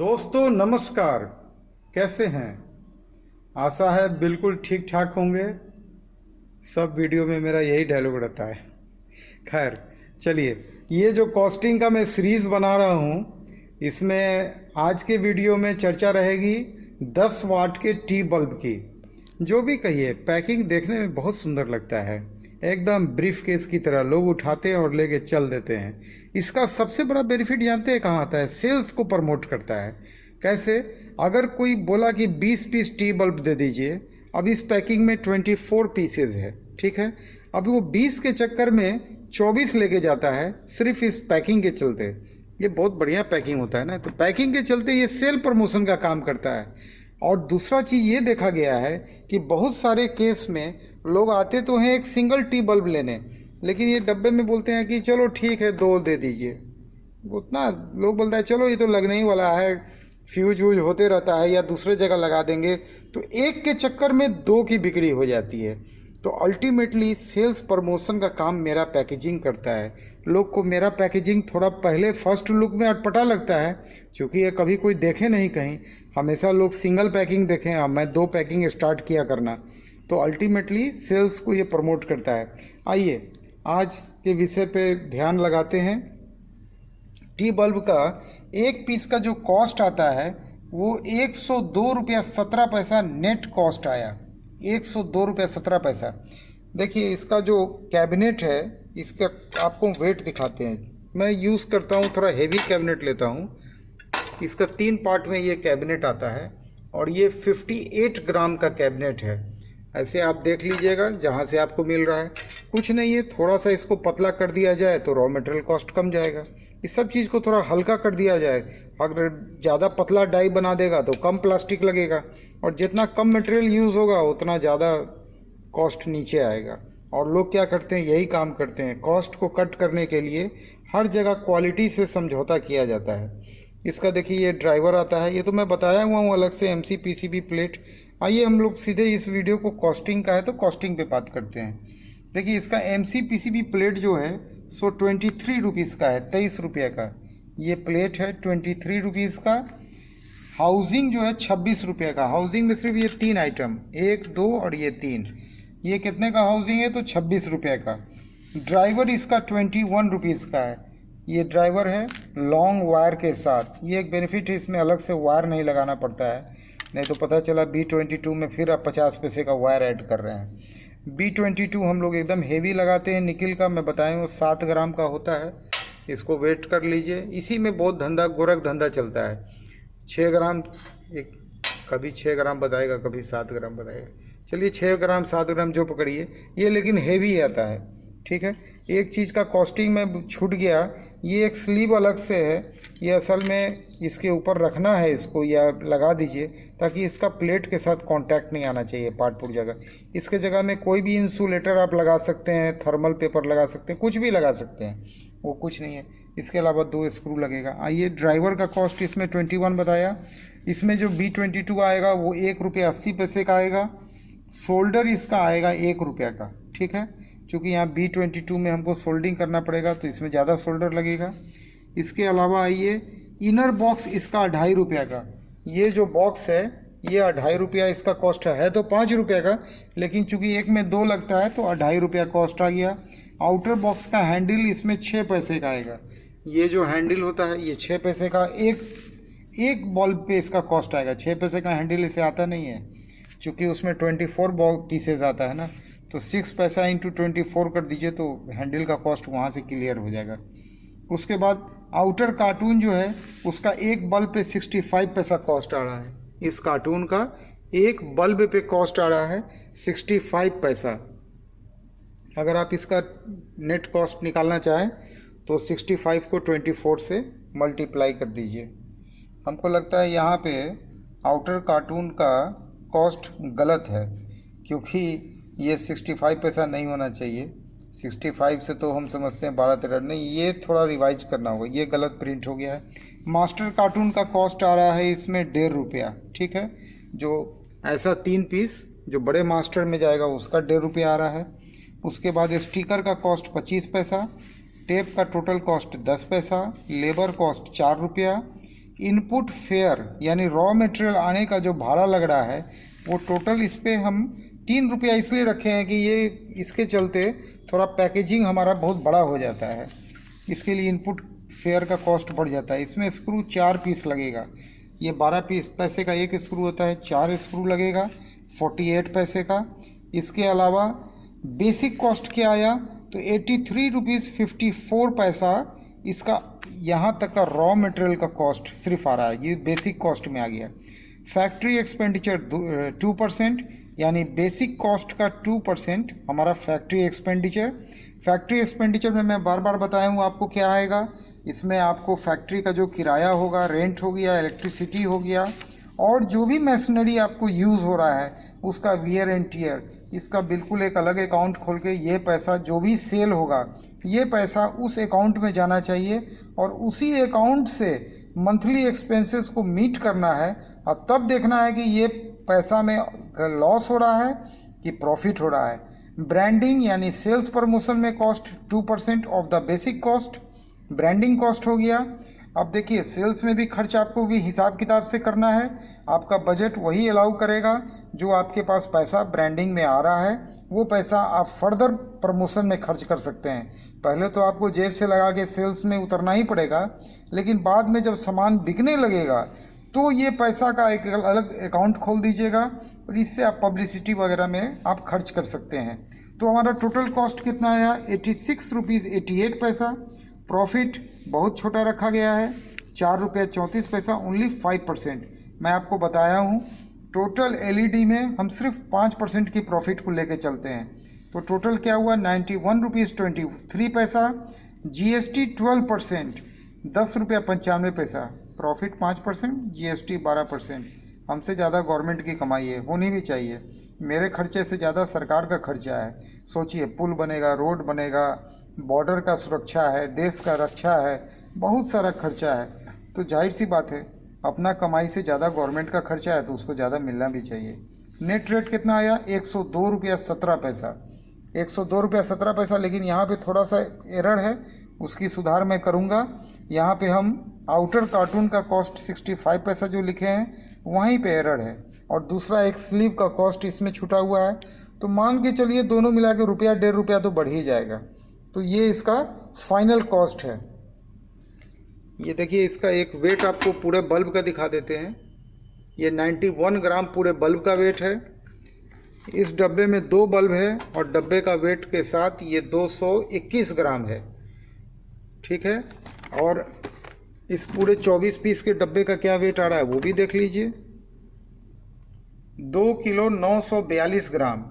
दोस्तों नमस्कार। कैसे हैं? आशा है बिल्कुल ठीक ठाक होंगे। सब वीडियो में मेरा यही डायलॉग रहता है। खैर चलिए, ये जो कॉस्टिंग का मैं सीरीज़ बना रहा हूँ, इसमें आज के वीडियो में चर्चा रहेगी 10 वाट के टी बल्ब की। जो भी कहिए, पैकिंग देखने में बहुत सुंदर लगता है, एकदम ब्रीफ केस की तरह लोग उठाते हैं और लेके चल देते हैं। इसका सबसे बड़ा बेनिफिट जानते हैं कहाँ आता है? सेल्स को प्रमोट करता है। कैसे? अगर कोई बोला कि 20 पीस टी बल्ब दे दीजिए, अब इस पैकिंग में 24 पीसेज है, ठीक है। अब वो 20 के चक्कर में 24 लेके जाता है सिर्फ इस पैकिंग के चलते। ये बहुत बढ़िया पैकिंग होता है ना, तो पैकिंग के चलते ये सेल प्रमोशन का काम करता है। और दूसरा चीज़ ये देखा गया है कि बहुत सारे केस में लोग आते तो हैं एक सिंगल टी बल्ब लेने, लेकिन ये डब्बे में बोलते हैं कि चलो ठीक है 2 दे दीजिए। उतना लोग बोलता है चलो ये तो लगने ही वाला है, फ्यूज वूज होते रहता है या दूसरे जगह लगा देंगे, तो एक के चक्कर में 2 की बिक्री हो जाती है। तो अल्टीमेटली सेल्स प्रमोशन का काम मेरा पैकेजिंग करता है। लोग को मेरा पैकेजिंग थोड़ा पहले फर्स्ट लुक में अटपटा लगता है, क्योंकि ये कभी कोई देखे नहीं कहीं। हमेशा लोग सिंगल पैकिंग देखें, अब मैं 2 पैकिंग स्टार्ट किया करना, तो अल्टीमेटली सेल्स को ये प्रमोट करता है। आइए आज के विषय पे ध्यान लगाते हैं। टी बल्ब का एक पीस का जो कॉस्ट आता है वो 102 रुपया 17 पैसा नेट कॉस्ट आया। 102 रुपया 17 पैसा। देखिए इसका जो कैबिनेट है, इसका आपको वेट दिखाते हैं। मैं यूज़ करता हूँ, थोड़ा हेवी कैबिनेट लेता हूँ। इसका 3 पार्ट में ये कैबिनेट आता है और ये 58 ग्राम का कैबिनेट है। ऐसे आप देख लीजिएगा जहाँ से आपको मिल रहा है। कुछ नहीं है, थोड़ा सा इसको पतला कर दिया जाए तो रॉ मटेरियल कॉस्ट कम जाएगा। इस सब चीज़ को थोड़ा हल्का कर दिया जाए, अगर ज़्यादा पतला डाई बना देगा तो कम प्लास्टिक लगेगा, और जितना कम मटेरियल यूज़ होगा उतना ज़्यादा कॉस्ट नीचे आएगा। और लोग क्या करते हैं, यही काम करते हैं। कॉस्ट को कट करने के लिए हर जगह क्वालिटी से समझौता किया जाता है। इसका देखिए ये ड्राइवर आता है, ये तो मैं बताया हुआ हूँ अलग से, MC PCB प्लेट। आइए हम लोग सीधे इस वीडियो को कॉस्टिंग का है तो कॉस्टिंग पे बात करते हैं। देखिए इसका MC PCB प्लेट जो है सो 23 रुपीज़ का है, 23 रुपये का ये प्लेट है, 23 रुपीज़ का। हाउसिंग जो है 26 रुपये का। हाउसिंग में सिर्फ ये 3 आइटम, 1 2 और ये 3, ये कितने का हाउसिंग है? तो 26 रुपये का। ड्राइवर इसका 21 रुपीज़ का है। ये ड्राइवर है लॉन्ग वायर के साथ। ये एक बेनिफिट है, इसमें अलग से वायर नहीं लगाना पड़ता है, नहीं तो पता चला B22 में फिर आप 50 पैसे का वायर ऐड कर रहे हैं। B22 हम लोग एकदम हेवी लगाते हैं, निकिल का। मैं बताया वो 7 ग्राम का होता है। इसको वेट कर लीजिए। इसी में बहुत धंधा, गोरख धंधा चलता है। 6 ग्राम, एक कभी 6 ग्राम बताएगा, कभी 7 ग्राम बताएगा। चलिए 6 ग्राम 7 ग्राम जो पकड़िए, ये लेकिन हेवी आता है, ठीक है। एक चीज़ का कॉस्टिंग में छूट गया, ये एक स्लीव अलग से है। ये असल में इसके ऊपर रखना है इसको, या लगा दीजिए ताकि इसका प्लेट के साथ कांटेक्ट नहीं आना चाहिए पार्ट जगह। इसके जगह में कोई भी इंसुलेटर आप लगा सकते हैं, थर्मल पेपर लगा सकते हैं, कुछ भी लगा सकते हैं, वो कुछ नहीं है। इसके अलावा 2 स्क्रू लगेगा। आइए ड्राइवर का कॉस्ट इसमें 21 बताया। इसमें जो B22 आएगा वो 1 रुपये 80 पैसे का आएगा। सोल्डर इसका आएगा 1 रुपये का, ठीक है। चूँकि यहाँ B22 में हमको सोल्डिंग करना पड़ेगा तो इसमें ज़्यादा सोल्डर लगेगा। इसके अलावा आइए इनर बॉक्स इसका 2.5 रुपये का। ये जो बॉक्स है ये 2.5 रुपया इसका कॉस्ट है तो 5 रुपये का, लेकिन चूँकि एक में 2 लगता है तो 2.5 रुपया कॉस्ट आ गया। आउटर बॉक्स का हैंडल इसमें 6 पैसे का आएगा। ये जो हैंडल होता है ये 6 पैसे का। एक बल्ब पे इसका कॉस्ट आएगा। 6 पैसे का हैंडल इसे आता नहीं है, चूँकि उसमें 24 पीसेज आता है ना, तो 6 पैसा इंटू 24 कर दीजिए तो हैंडल का कॉस्ट वहाँ से क्लियर हो जाएगा। उसके बाद आउटर कार्टून जो है उसका एक बल्ब पे 65 पैसा कॉस्ट आ रहा है। इस कार्टून का एक बल्ब पे कॉस्ट आ रहा है 65 पैसा। अगर आप इसका नेट कॉस्ट निकालना चाहें तो 65 को 24 से मल्टीप्लाई कर दीजिए। हमको लगता है यहाँ पे आउटर कार्टून का कॉस्ट गलत है, क्योंकि ये 65 पैसा नहीं होना चाहिए। 65 से तो हम समझते हैं 12-13, नहीं, ये थोड़ा रिवाइज करना होगा, ये गलत प्रिंट हो गया है। मास्टर कार्टून का कॉस्ट आ रहा है इसमें 1.5 रुपया, ठीक है। जो ऐसा 3 पीस जो बड़े मास्टर में जाएगा उसका 1.5 रुपया आ रहा है। उसके बाद स्टिकर का कॉस्ट 25 पैसा, टेप का टोटल कॉस्ट 10 पैसा, लेबर कॉस्ट 4 रुपया, इनपुट फेयर यानी रॉ मटेरियल आने का जो भाड़ा लग रहा है वो टोटल इस पर हम 3 रुपया इसलिए रखे हैं कि ये इसके चलते थोड़ा पैकेजिंग हमारा बहुत बड़ा हो जाता है, इसके लिए इनपुट फेयर का कॉस्ट बढ़ जाता है। इसमें स्क्रू 4 पीस लगेगा, ये 12 पैसे का एक स्क्रू होता है, 4 स्क्रू लगेगा 48 पैसे का। इसके अलावा बेसिक कॉस्ट क्या आया तो 83 रुपीज़ 54 पैसा इसका यहाँ तक का रॉ मटेरियल का कॉस्ट सिर्फ आ रहा है, ये बेसिक कॉस्ट में आ गया। फैक्ट्री एक्सपेंडिचर 2% यानी बेसिक कॉस्ट का 2% हमारा फैक्ट्री एक्सपेंडिचर। फैक्ट्री एक्सपेंडिचर में मैं बार बार बताया हूँ आपको क्या आएगा, इसमें आपको फैक्ट्री का जो किराया होगा, रेंट हो गया, इलेक्ट्रिसिटी हो गया, और जो भी मशीनरी आपको यूज़ हो रहा है उसका वियर एंड टियर, इसका बिल्कुल एक अलग अकाउंट खोल के ये पैसा जो भी सेल होगा ये पैसा उस अकाउंट में जाना चाहिए और उसी अकाउंट से मंथली एक्सपेंसेस को मीट करना है। और तब देखना है कि ये पैसा में लॉस हो रहा है कि प्रॉफिट हो रहा है। ब्रांडिंग यानी सेल्स प्रमोशन में cost 2% of the basic cost, branding cost हो गया। अब देखिए सेल्स में भी खर्च आपको भी हिसाब किताब से करना है, आपका बजट वही अलाउ करेगा जो आपके पास पैसा ब्रांडिंग में आ रहा है वो पैसा आप फर्दर प्रमोशन में खर्च कर सकते हैं। पहले तो आपको जेब से लगा के सेल्स में उतरना ही पड़ेगा, लेकिन बाद में जब सामान बिकने लगेगा तो ये पैसा का एक अलग अकाउंट खोल दीजिएगा और इससे आप पब्लिसिटी वगैरह में आप खर्च कर सकते हैं। तो हमारा टोटल कॉस्ट कितना आया 86 रुपीज़ 88 पैसा। प्रॉफिट बहुत छोटा रखा गया है 4 रुपये 34 पैसा, ओनली 5%। मैं आपको बताया हूँ टोटल एलईडी में हम सिर्फ 5% की प्रॉफिट को लेके चलते हैं। तो टोटल क्या हुआ 91 रुपीज़ 23 पैसा, जीएसटी 12%, 10 रुपया 95 पैसा, प्रॉफिट 5%, जीएसटी 12%। हमसे ज़्यादा गवर्नमेंट की कमाई है, होनी भी चाहिए। मेरे खर्चे से ज़्यादा सरकार का खर्चा है। सोचिए पुल बनेगा, रोड बनेगा, बॉर्डर का सुरक्षा है, देश का रक्षा है, बहुत सारा खर्चा है। तो जाहिर सी बात है अपना कमाई से ज़्यादा गवर्नमेंट का खर्चा है तो उसको ज़्यादा मिलना भी चाहिए। नेट रेट कितना आया 102 रुपया 17 पैसा, 102 रुपया 17 पैसा। लेकिन यहाँ पे थोड़ा सा एरर है, उसकी सुधार मैं करूँगा। यहाँ पे हम आउटर कार्टून का कॉस्ट 65 पैसा जो लिखे हैं वहीं पे एरर है, और दूसरा एक स्लीव का कॉस्ट इसमें छूटा हुआ है। तो मान के चलिए दोनों मिला के रुपया 1.5 रुपया तो बढ़ ही जाएगा। तो ये इसका फाइनल कॉस्ट है। ये देखिए इसका एक वेट आपको पूरे बल्ब का दिखा देते हैं। ये 91 ग्राम पूरे बल्ब का वेट है। इस डब्बे में 2 बल्ब है और डब्बे का वेट के साथ ये 221 ग्राम है, ठीक है। और इस पूरे 24 पीस के डब्बे का क्या वेट आ रहा है वो भी देख लीजिए, 2 किलो 942 ग्राम,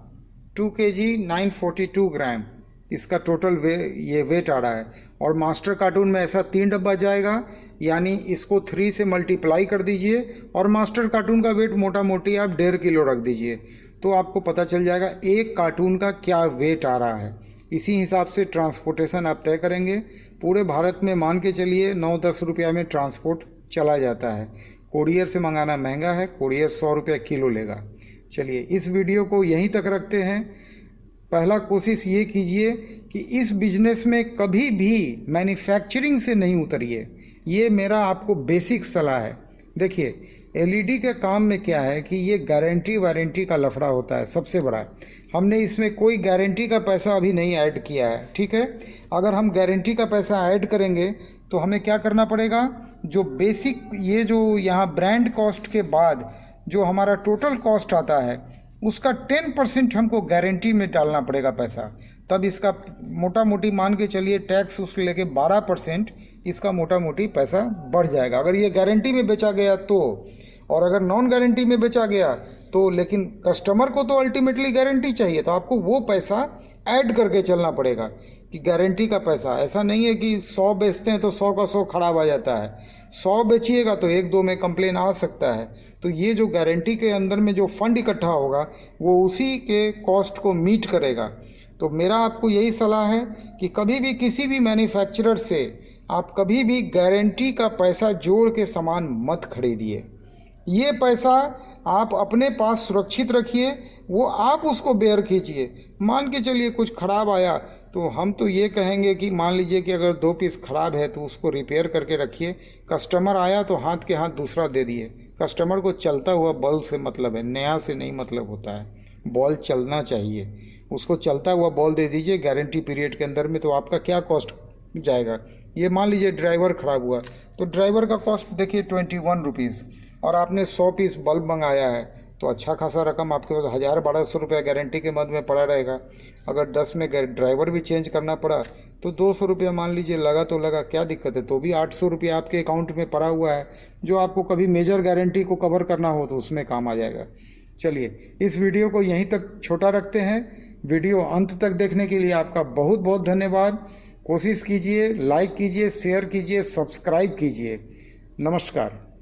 2 kg 942 ग्राम इसका टोटल ये वेट आ रहा है। और मास्टर कार्टून में ऐसा 3 डब्बा जाएगा, यानी इसको 3 से मल्टीप्लाई कर दीजिए और मास्टर कार्टून का वेट मोटा मोटी आप 1.5 किलो रख दीजिए, तो आपको पता चल जाएगा एक कार्टून का क्या वेट आ रहा है। इसी हिसाब से ट्रांसपोर्टेशन आप तय करेंगे। पूरे भारत में मान के चलिए 9-10 रुपया में ट्रांसपोर्ट चला जाता है। कोरियर से मंगाना महंगा है, कोरियर 100 रुपया किलो लेगा। चलिए इस वीडियो को यहीं तक रखते हैं। पहला कोशिश ये कीजिए कि इस बिजनेस में कभी भी मैन्युफैक्चरिंग से नहीं उतरिए, ये मेरा आपको बेसिक सलाह है। देखिए एलईडी के काम में क्या है कि ये गारंटी वारंटी का लफड़ा होता है सबसे बड़ा। हमने इसमें कोई गारंटी का पैसा अभी नहीं ऐड किया है, ठीक है। अगर हम गारंटी का पैसा ऐड करेंगे तो हमें क्या करना पड़ेगा, जो बेसिक ये जो यहाँ ब्रांड कॉस्ट के बाद जो हमारा टोटल कॉस्ट आता है उसका 10% हमको गारंटी में डालना पड़ेगा पैसा। तब इसका मोटा मोटी मान के चलिए टैक्स उसको लेके 12% इसका मोटा मोटी पैसा बढ़ जाएगा अगर ये गारंटी में बेचा गया तो। और अगर नॉन गारंटी में बेचा गया तो, लेकिन कस्टमर को तो अल्टीमेटली गारंटी चाहिए, तो आपको वो पैसा ऐड करके चलना पड़ेगा कि गारंटी का पैसा। ऐसा नहीं है कि 100 बेचते हैं तो 100 का 100 खराब आ जाता है, 100 बेचिएगा तो 1-2 में कंप्लेन आ सकता है। तो ये जो गारंटी के अंदर में जो फंड इकट्ठा होगा वो उसी के कॉस्ट को मीट करेगा। तो मेरा आपको यही सलाह है कि कभी भी किसी भी मैन्युफैक्चरर से आप कभी भी गारंटी का पैसा जोड़ के सामान मत खरीदिए। ये पैसा आप अपने पास सुरक्षित रखिए, वो आप उसको बेयर कीजिए। मान के चलिए कुछ खराब आया तो हम तो ये कहेंगे कि मान लीजिए कि अगर 2 पीस ख़राब है तो उसको रिपेयर करके रखिए। कस्टमर आया तो हाथ के हाथ दूसरा दे दिए। कस्टमर को चलता हुआ बल्ब से मतलब है, नया से नहीं मतलब होता है। बॉल चलना चाहिए, उसको चलता हुआ बॉल दे दीजिए गारंटी पीरियड के अंदर में। तो आपका क्या कॉस्ट जाएगा? ये मान लीजिए ड्राइवर ख़राब हुआ तो ड्राइवर का कॉस्ट देखिए 21 रुपीज़, और आपने 100 पीस बल्ब मंगाया है तो अच्छा खासा रकम आपके पास 1000-1200 रुपया गारंटी के मद में पड़ा रहेगा। अगर 10 में ड्राइवर भी चेंज करना पड़ा तो 200 रुपया मान लीजिए लगा तो लगा, क्या दिक्कत है? तो भी 800 रुपया आपके अकाउंट में पड़ा हुआ है, जो आपको कभी मेजर गारंटी को कवर करना हो तो उसमें काम आ जाएगा। चलिए इस वीडियो को यहीं तक छोटा रखते हैं। वीडियो अंत तक देखने के लिए आपका बहुत बहुत धन्यवाद। कोशिश कीजिए, लाइक कीजिए, शेयर कीजिए, सब्सक्राइब कीजिए। नमस्कार।